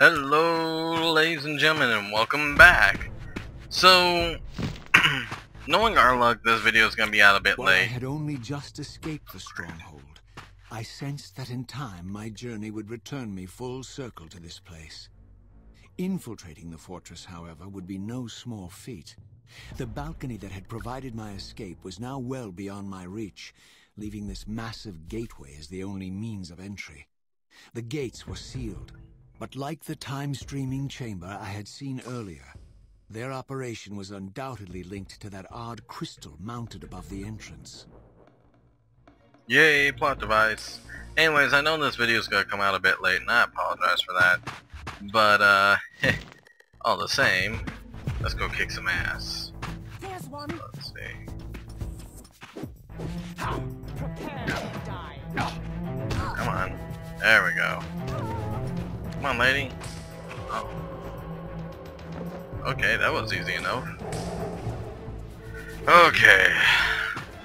Hello, ladies and gentlemen, and welcome back. So, knowing our luck, this video is going to be out a bit While I late. had only just escaped the stronghold, I sensed that in time my journey would return me full circle to this place. Infiltrating the fortress, however, would be no small feat. The balcony that had provided my escape was now well beyond my reach, leaving this massive gateway as the only means of entry. The gates were sealed, but like the time-streaming chamber I had seen earlier, their operation was undoubtedly linked to that odd crystal mounted above the entrance. Yay, plot device. Anyways, I know this video is going to come out a bit late, and I apologize for that. But, all the same, let's go kick some ass. There's one. Let's see. Prepare to die. Come on. There we go. Come on, lady. Oh. Okay, that was easy enough. Okay.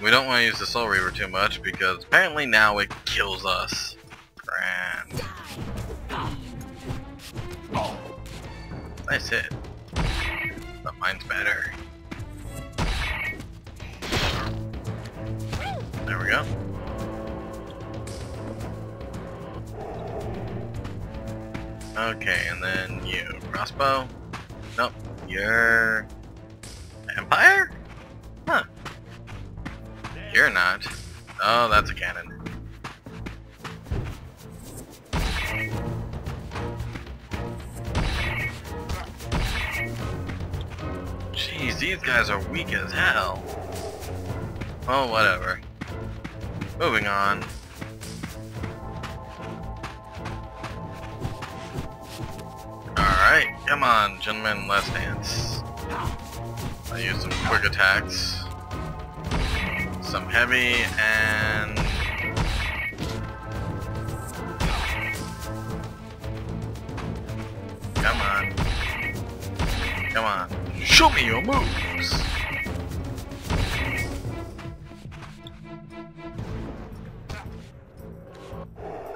We don't want to use the Soul Reaver too much because apparently now it kills us. Grand. Nice hit. But mine's better. There we go. Okay, and then you. Crossbow? Nope. You're... Empire? Huh. You're not. Oh, that's a cannon. Jeez, these guys are weak as hell. Well, whatever. Moving on. Alright, come on, gentlemen, let's dance. I'll use some quick attacks. Some heavy, and... Come on. Come on. Show me your moves!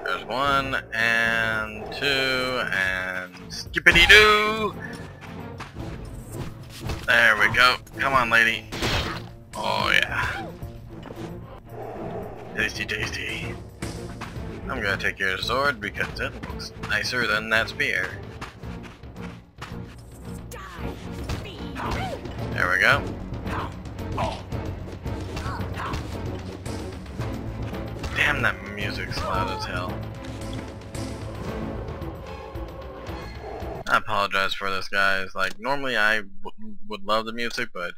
There's one, and two, and skippity-doo! There we go. Come on, lady. Oh, yeah. Tasty, tasty. I'm gonna take your sword because it looks nicer than that spear. There we go. Damn, that music's loud as hell. I apologize for this, guys. Like, normally I would love the music, but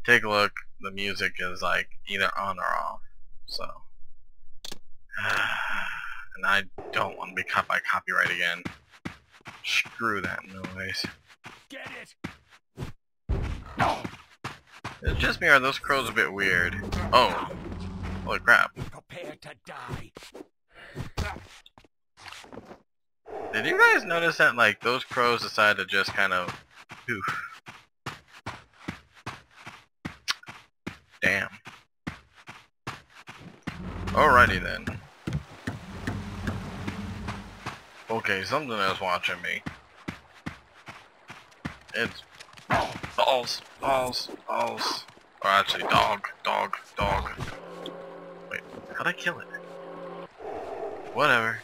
take a look. The music is like either on or off. So, and I don't want to be caught by copyright again. Screw that noise. Get it. Is it just me, or are those crows a bit weird? Oh, holy crap. Prepare to die. Did you guys notice that, like, those crows decided to just kind of poof? Damn. Alrighty then. Okay, something is watching me. It's balls, balls, balls. Or actually, dog, dog, dog. Wait, how'd I kill it? Whatever.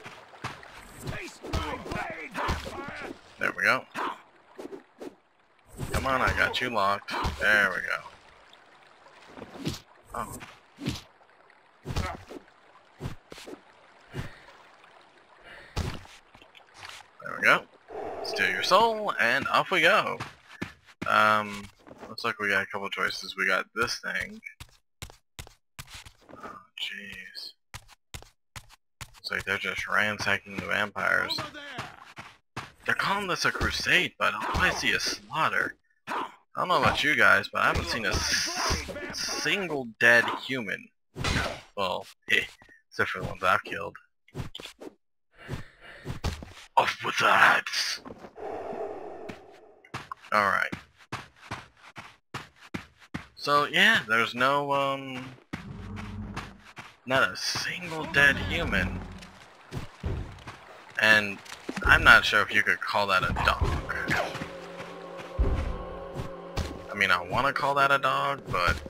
There we go. Come on, I got you locked. There we go. Oh. There we go. Steal your soul, and off we go. Looks like we got a couple choices. We got this thing. Oh, jeez. Looks like they're just ransacking the vampires. They're calling this a crusade, but all I see is slaughter. I don't know about you guys, but I haven't seen a single dead human. Well, except for the ones I've killed. Off with the heads! Alright. So, yeah, there's no, not a single dead human. And I'm not sure if you could call that a dog. I mean, I want to call that a dog, but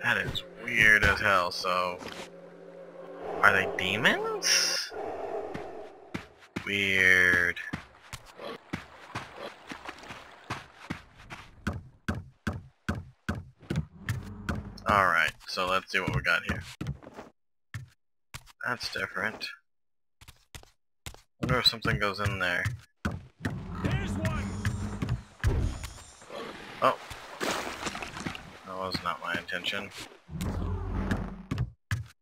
that is weird as hell, so... Are they demons? Weird. Alright, so let's see what we got here. That's different. Wonder if something goes in there. There's one. Oh. That was not my intention.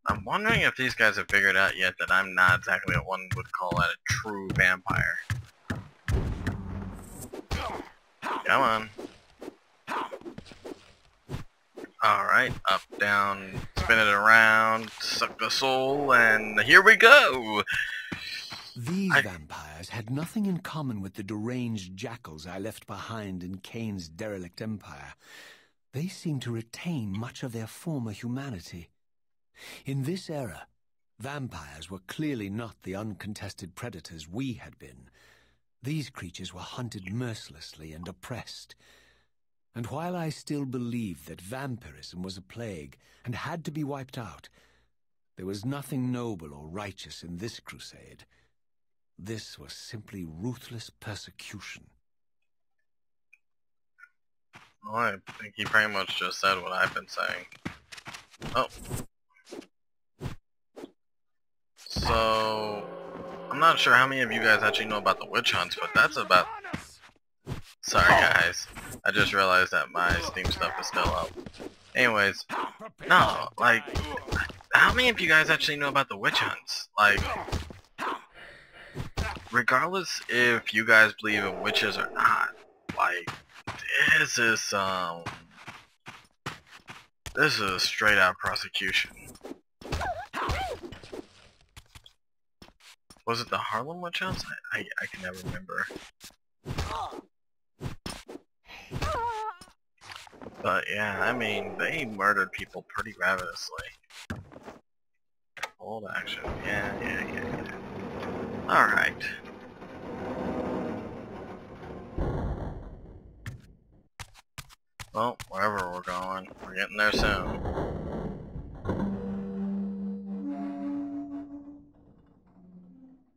I'm wondering if these guys have figured out yet that I'm not exactly what one would call that a true vampire. Come on. Alright, up, down, spin it around, suck the soul, and here we go! These vampires had nothing in common with the deranged jackals I left behind in Kain's derelict empire. They seemed to retain much of their former humanity. In this era, vampires were clearly not the uncontested predators we had been. These creatures were hunted mercilessly and oppressed. And while I still believed that vampirism was a plague and had to be wiped out, there was nothing noble or righteous in this crusade. This was simply ruthless persecution. Well, I think he pretty much just said what I've been saying. Oh. So, I'm not sure how many of you guys actually know about the witch hunts, but that's about... Sorry guys, I just realized that my Steam stuff is still up. Anyways, no, like, how many of you guys actually know about the witch hunts? Like, regardless if you guys believe in witches or not, like, this is a straight out prosecution. Was it the Harlem witch hunts? I can never remember. But yeah, I mean, they murdered people pretty ravenously. Hold action. Yeah. Alright. Well, wherever we're going, we're getting there soon.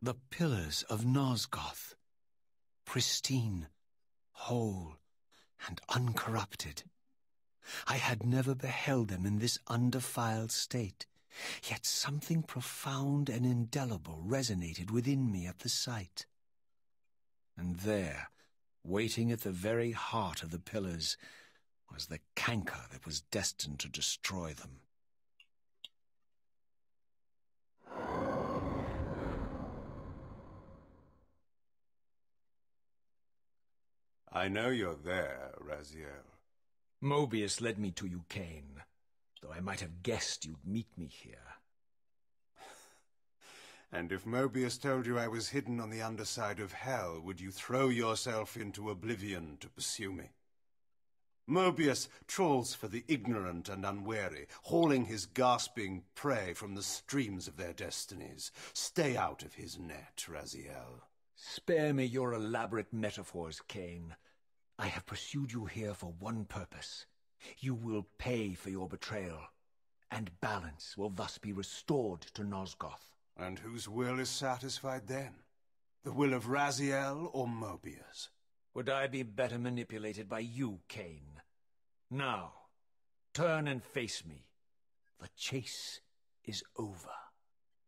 The pillars of Nosgoth, pristine, whole, and uncorrupted. I had never beheld them in this undefiled state, yet something profound and indelible resonated within me at the sight. And there, waiting at the very heart of the pillars, was the canker that was destined to destroy them. I know you're there, Raziel. Mobius led me to you, Kain, though I might have guessed you'd meet me here. And if Mobius told you I was hidden on the underside of hell, would you throw yourself into oblivion to pursue me? Mobius trawls for the ignorant and unwary, hauling his gasping prey from the streams of their destinies. Stay out of his net, Raziel. Spare me your elaborate metaphors, Kain. I have pursued you here for one purpose. You will pay for your betrayal, and balance will thus be restored to Nosgoth. And whose will is satisfied then? The will of Raziel or Mobius? Would I be better manipulated by you, Kain? Now, turn and face me. The chase is over.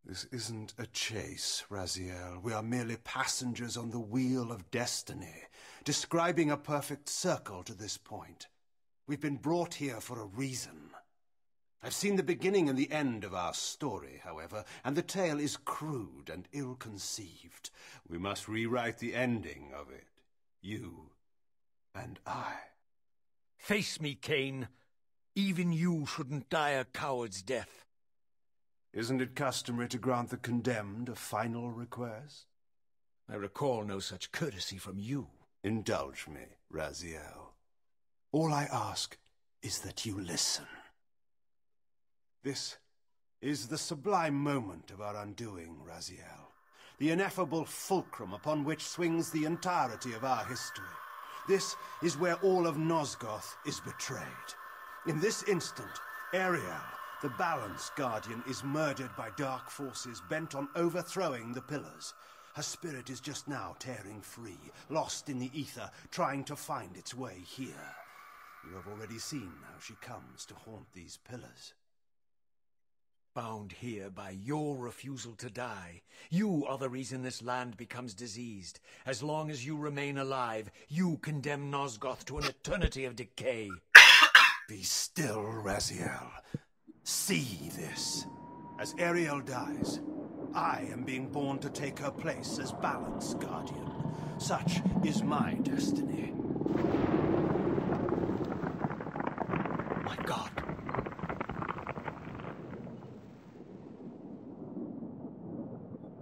This isn't a chase, Raziel. We are merely passengers on the wheel of destiny, describing a perfect circle to this point. We've been brought here for a reason. I've seen the beginning and the end of our story, however, and the tale is crude and ill-conceived. We must rewrite the ending of it. You and I. Face me, Kain. Even you shouldn't die a coward's death. Isn't it customary to grant the condemned a final request? I recall no such courtesy from you. Indulge me, Raziel. All I ask is that you listen. This is the sublime moment of our undoing, Raziel. the ineffable fulcrum upon which swings the entirety of our history. This is where all of Nosgoth is betrayed. In this instant, Ariel, the Balance Guardian, is murdered by dark forces bent on overthrowing the Pillars. Her spirit is just now tearing free, lost in the ether, trying to find its way here. You have already seen how she comes to haunt these Pillars. Bound here by your refusal to die. You are the reason this land becomes diseased. As long as you remain alive, you condemn Nosgoth to an eternity of decay. Be still, Raziel. See this. As Ariel dies, I am being born to take her place as Balance Guardian. Such is my destiny. My God.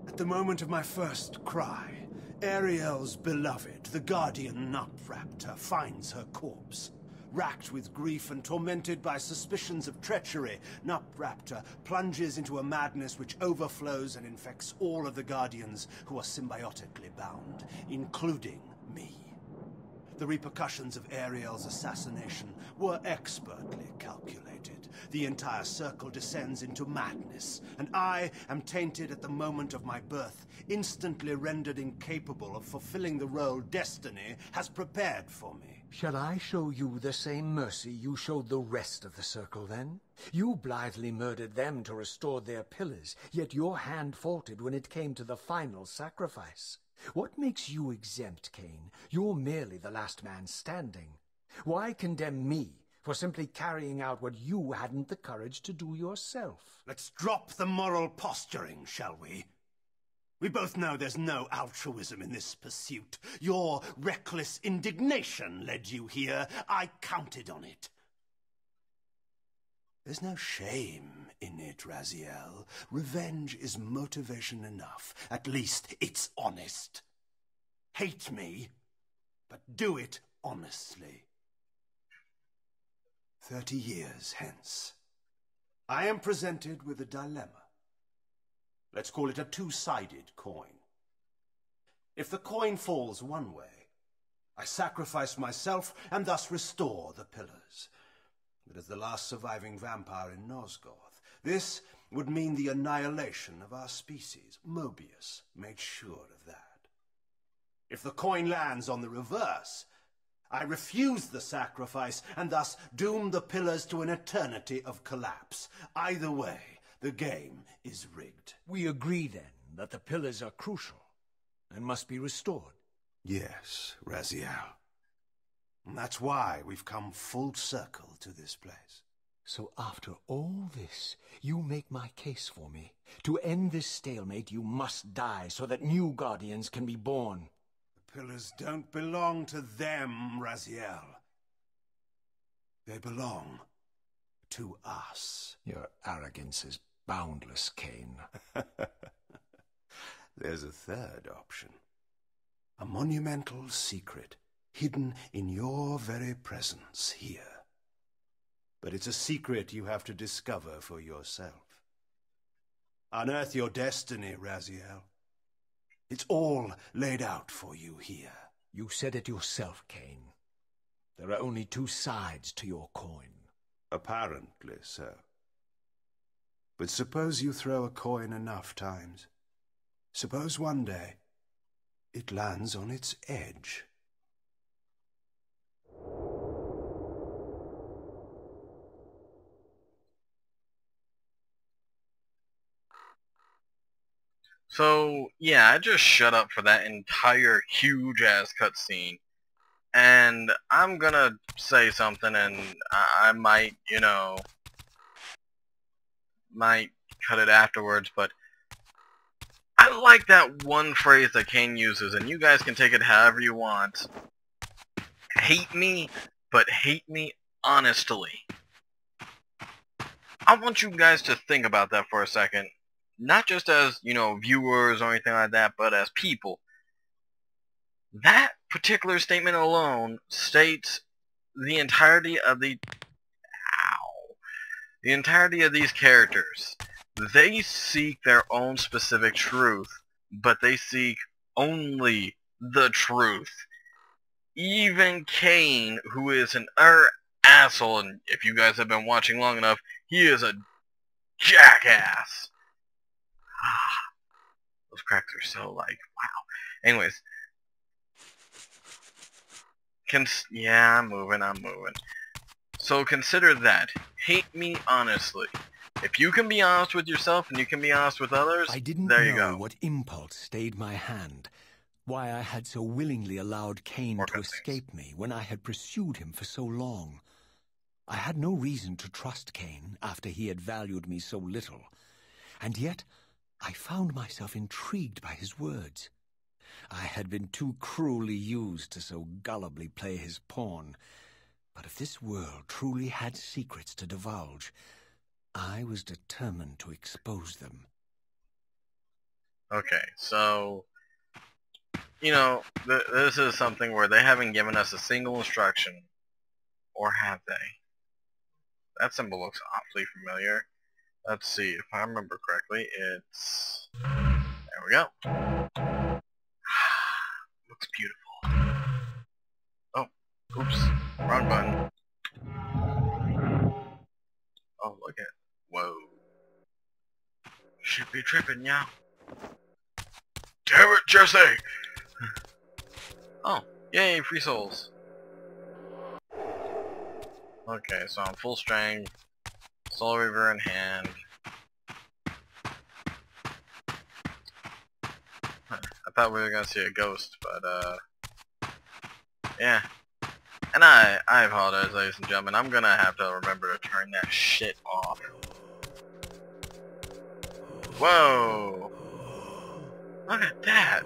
At the moment of my first cry, Ariel's beloved, the Guardian Nupraptor, finds her corpse. Racked with grief and tormented by suspicions of treachery, Nupraptor plunges into a madness which overflows and infects all of the Guardians who are symbiotically bound, including me. The repercussions of Ariel's assassination were expertly calculated. The entire circle descends into madness, and I am tainted at the moment of my birth, instantly rendered incapable of fulfilling the role destiny has prepared for me. Shall I show you the same mercy you showed the rest of the circle, then? You blithely murdered them to restore their pillars, yet your hand faltered when it came to the final sacrifice. What makes you exempt, Kain? You're merely the last man standing. Why condemn me for simply carrying out what you hadn't the courage to do yourself? Let's drop the moral posturing, shall we? We both know there's no altruism in this pursuit. Your reckless indignation led you here. I counted on it. There's no shame in it, Raziel. Revenge is motivation enough. At least it's honest. Hate me, but do it honestly. 30 years hence, I am presented with a dilemma. Let's call it a two-sided coin. If the coin falls one way, I sacrifice myself and thus restore the Pillars. But as the last surviving vampire in Nosgoth, this would mean the annihilation of our species. Mobius made sure of that. If the coin lands on the reverse, I refuse the sacrifice and thus doom the Pillars to an eternity of collapse. Either way, the game is rigged. We agree, then, that the pillars are crucial and must be restored. Yes, Raziel. And that's why we've come full circle to this place. So after all this, you make my case for me. To end this stalemate, you must die so that new Guardians can be born. The Pillars don't belong to them, Raziel. They belong to us. Your arrogance is boundless, Kain. There's a third option. A monumental secret hidden in your very presence here. But it's a secret you have to discover for yourself. Unearth your destiny, Raziel. It's all laid out for you here. You said it yourself, Kain. There are only two sides to your coin. Apparently so. But suppose you throw a coin enough times. Suppose one day it lands on its edge. So, yeah, I just shut up for that entire huge-ass cutscene. And I'm gonna say something, and I might, you know, might cut it afterwards, but I like that one phrase that Kain uses, and you guys can take it however you want. Hate me, but hate me honestly. I want you guys to think about that for a second. Not just as, you know, viewers or anything like that, but as people. That particular statement alone states the entirety of the entirety of these characters. They seek their own specific truth but they seek only the truth. Even Kain, who is an asshole, and if you guys have been watching long enough, he is a jackass. Those cracks are so like, wow. Anyways. Yeah, I'm moving. So consider that. Hate me honestly. If you can be honest with yourself and you can be honest with others, I didn't there you know go. what impulse stayed my hand, why I had so willingly allowed Kain to escape me when I had pursued him for so long. I had no reason to trust Kain after he had valued me so little, and yet I found myself intrigued by his words. I had been too cruelly used to so gullibly play his pawn, but if this world truly had secrets to divulge, I was determined to expose them. Okay, so, you know, this is something where they haven't given us a single instruction, or have they? That symbol looks awfully familiar. Let's see, if I remember correctly, it's... There we go. Looks beautiful. Oh, oops, wrong button. Oh, look at... Whoa. Should be tripping, yeah. Damn it, Jesse! Oh, yay, free souls. Okay, so I'm full strength, Soul Reaver in hand. I thought we were gonna see a ghost, but yeah. And I apologize, ladies and gentlemen. I'm gonna have to remember to turn that shit off. Whoa! Look at that!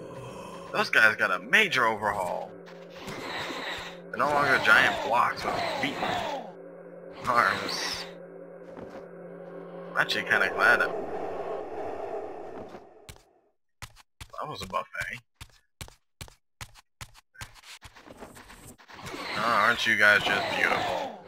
Those guys got a major overhaul. They're no longer giant blocks with beaten arms. I'm actually kind of glad that was a buffet. Oh, aren't you guys just beautiful?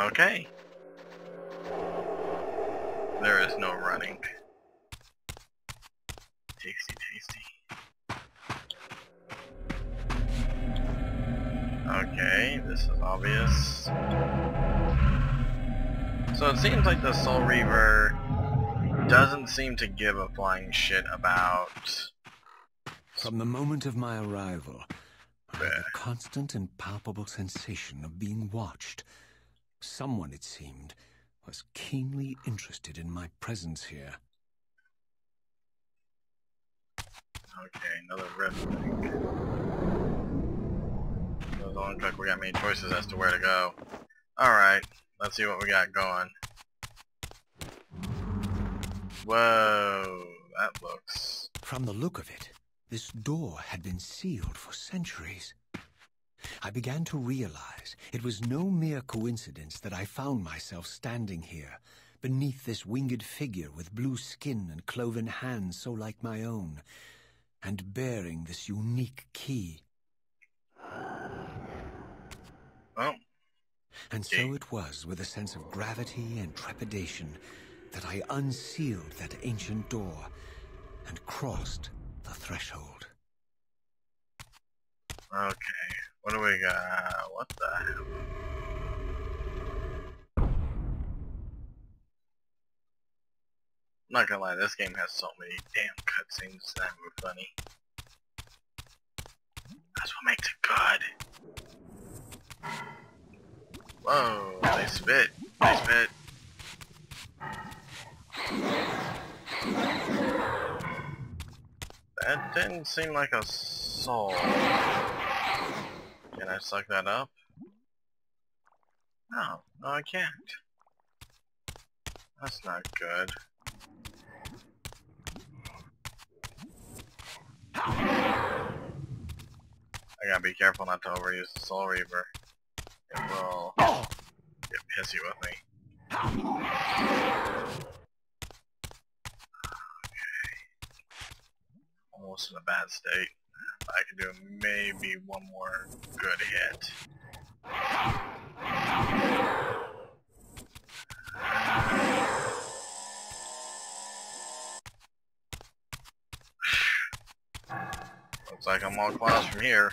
Okay. There is no running. Tasty, tasty. Okay, this is obvious. So it seems like the Soul Reaver doesn't seem to give a flying shit about... From the moment of my arrival, I had a constant and palpable sensation of being watched. Someone, it seemed, was keenly interested in my presence here. Okay, another rift thing. Doesn't look like we got many choices as to where to go. Alright, let's see what we got going. Whoa, that looks... From the look of it, this door had been sealed for centuries. I began to realize it was no mere coincidence that I found myself standing here, beneath this winged figure with blue skin and cloven hands so like my own, and bearing this unique key. Oh. And so it was with a sense of gravity and trepidation that I unsealed that ancient door and crossed the threshold. Okay, what do we got? What the hell? I'm not gonna lie, this game has so many damn cutscenes, it's not even funny. That's what makes it good. Whoa, they spit. They spit. That didn't seem like a soul. Can I suck that up? No, no I can't. That's not good. I gotta be careful not to overuse the Soul Reaver. It will get pissy with me. Okay. Almost in a bad state. I can do maybe one more good hit. Looks like I'm all claws from here.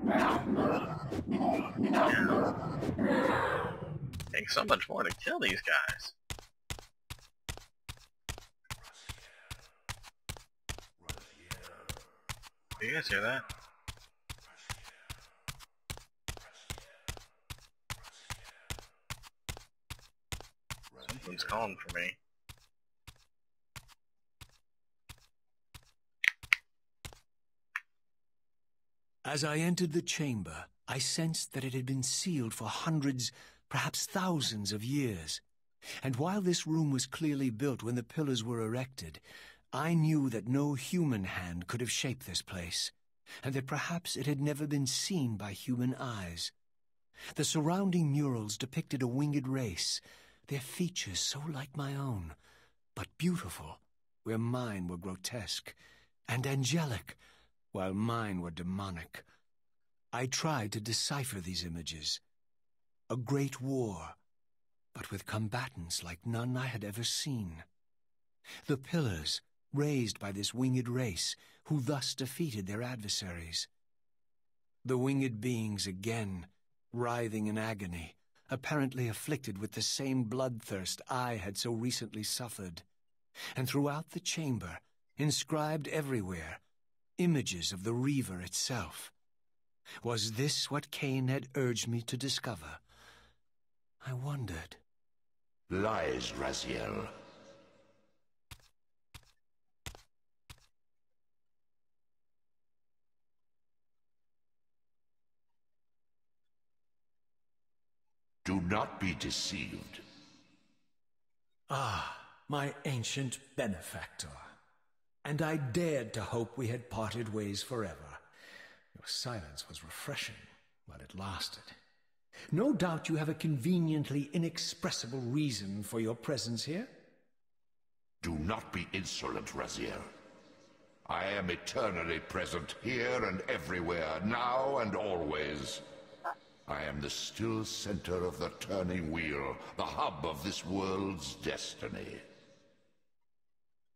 Yeah. Takes so much more to kill these guys. Do you guys hear that? Something's calling for me. As I entered the chamber, I sensed that it had been sealed for hundreds, perhaps thousands of years. And while this room was clearly built when the pillars were erected, I knew that no human hand could have shaped this place, and that perhaps it had never been seen by human eyes. The surrounding murals depicted a winged race, their features so like my own, but beautiful, where mine were grotesque, and angelic, while mine were demonic. I tried to decipher these images. A great war, but with combatants like none I had ever seen. The pillars, raised by this winged race, who thus defeated their adversaries. The winged beings again, writhing in agony, apparently afflicted with the same bloodthirst I had so recently suffered. And throughout the chamber, inscribed everywhere, images of the Reaver itself. Was this what Kain had urged me to discover? I wondered. Lies, Raziel. Do not be deceived. Ah, my ancient benefactor. And I dared to hope we had parted ways forever. Your silence was refreshing, while it lasted. No doubt you have a conveniently inexpressible reason for your presence here? Do not be insolent, Raziel. I am eternally present here and everywhere, now and always. I am the still center of the turning wheel, the hub of this world's destiny.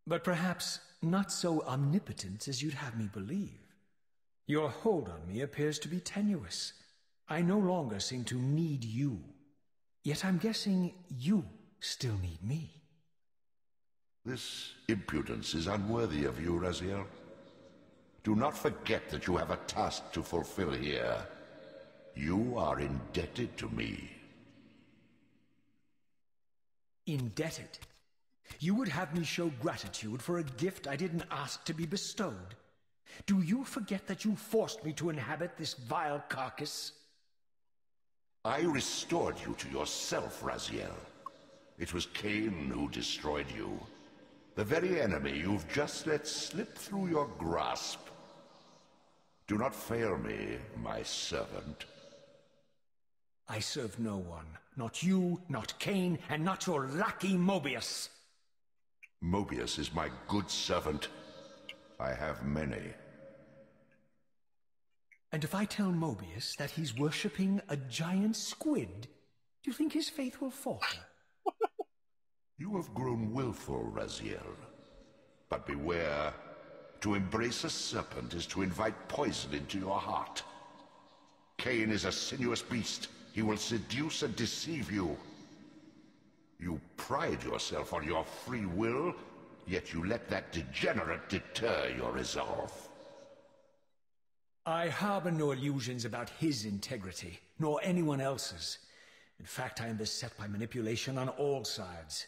But perhaps not so omnipotent as you'd have me believe. Your hold on me appears to be tenuous. I no longer seem to need you. Yet I'm guessing you still need me. This impudence is unworthy of you, Raziel. Do not forget that you have a task to fulfill here. You are indebted to me. Indebted? You would have me show gratitude for a gift I didn't ask to be bestowed? Do you forget that you forced me to inhabit this vile carcass? I restored you to yourself, Raziel. It was Kain who destroyed you. The very enemy you've just let slip through your grasp. Do not fail me, my servant. I serve no one. Not you, not Kain, and not your lackey Mobius. Mobius is my good servant. I have many. And if I tell Mobius that he's worshipping a giant squid, do you think his faith will falter? You have grown willful, Raziel. But beware. To embrace a serpent is to invite poison into your heart. Kain is a sinuous beast. He will seduce and deceive you. You pride yourself on your free will, yet you let that degenerate deter your resolve. I harbor no illusions about his integrity, nor anyone else's. In fact, I am beset by manipulation on all sides.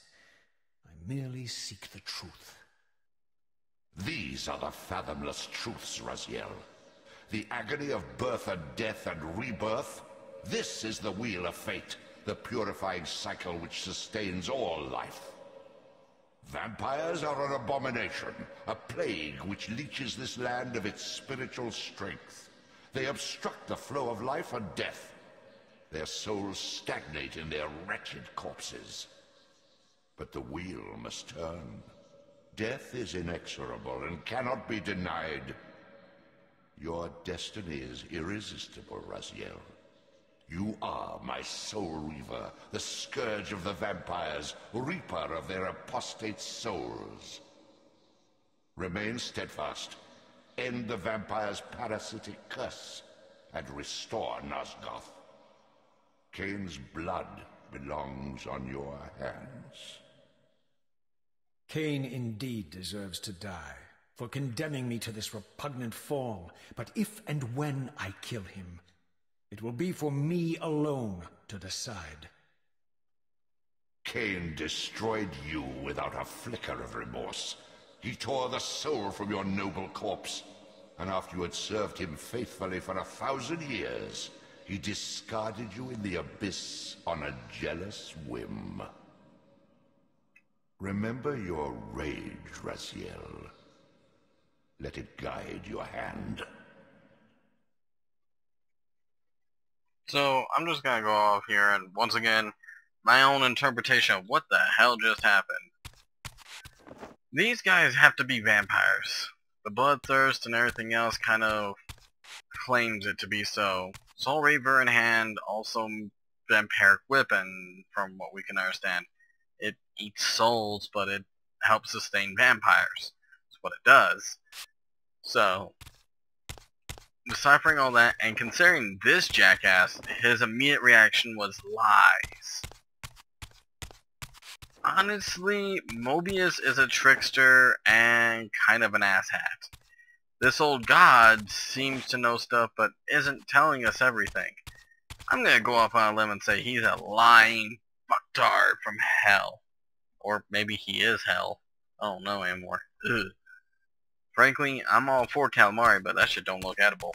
I merely seek the truth. These are the fathomless truths, Raziel. The agony of birth and death and rebirth. This is the wheel of fate, the purifying cycle which sustains all life. Vampires are an abomination, a plague which leeches this land of its spiritual strength. They obstruct the flow of life and death. Their souls stagnate in their wretched corpses. But the wheel must turn. Death is inexorable and cannot be denied. Your destiny is irresistible, Raziel. You are my soul Reaver, the scourge of the vampires, reaper of their apostate souls. Remain steadfast, end the vampire's parasitic curse, and restore Nosgoth. Kain's blood belongs on your hands. Kain indeed deserves to die for condemning me to this repugnant form, but if and when I kill him, it will be for me alone to decide. Kain destroyed you without a flicker of remorse. He tore the soul from your noble corpse, and after you had served him faithfully for 1,000 years, he discarded you in the abyss on a jealous whim. Remember your rage, Raziel. Let it guide your hand. So, I'm just gonna go off here and, once again, my own interpretation of what the hell just happened. These guys have to be vampires. The bloodthirst and everything else kind of claims it to be so. Soul Reaver in hand, also vampiric weapon, from what we can understand. It eats souls, but it helps sustain vampires. That's what it does. So, deciphering all that, and considering this jackass, his immediate reaction was lies. Honestly, Mobius is a trickster and kind of an asshat. This old god seems to know stuff but isn't telling us everything. I'm gonna go off on a limb and say he's a lying fucktard from hell. Or maybe he is hell. I don't know anymore. Ugh. Frankly, I'm all for calamari, but that shit don't look edible.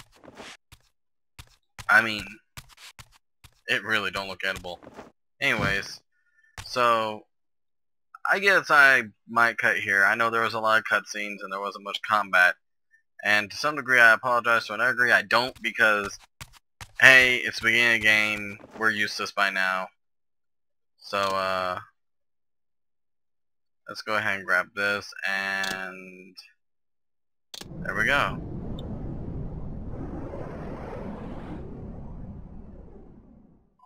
I mean, it really don't look edible. Anyways, so I guess I might cut here. I know there was a lot of cutscenes and there wasn't much combat. And to some degree I apologize, to another degree I don't, because, hey, it's the beginning of the game, we're used to this by now. So, let's go ahead and grab this, and there we go.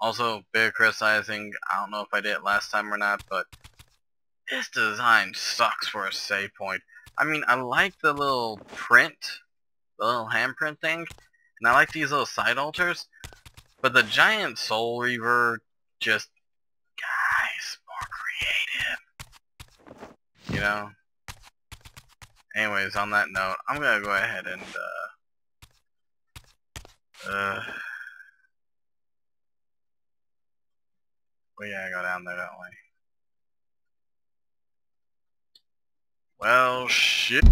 Also, big criticizing, I don't know if I did it last time or not, but this design sucks for a save point. I mean, I like the little print, the little handprint thing, and I like these little side altars, but the giant Soul Reaver just, guys, more creative. You know? Anyways, on that note, I'm gonna go ahead and, we gotta go down there, don't we? Well, shit.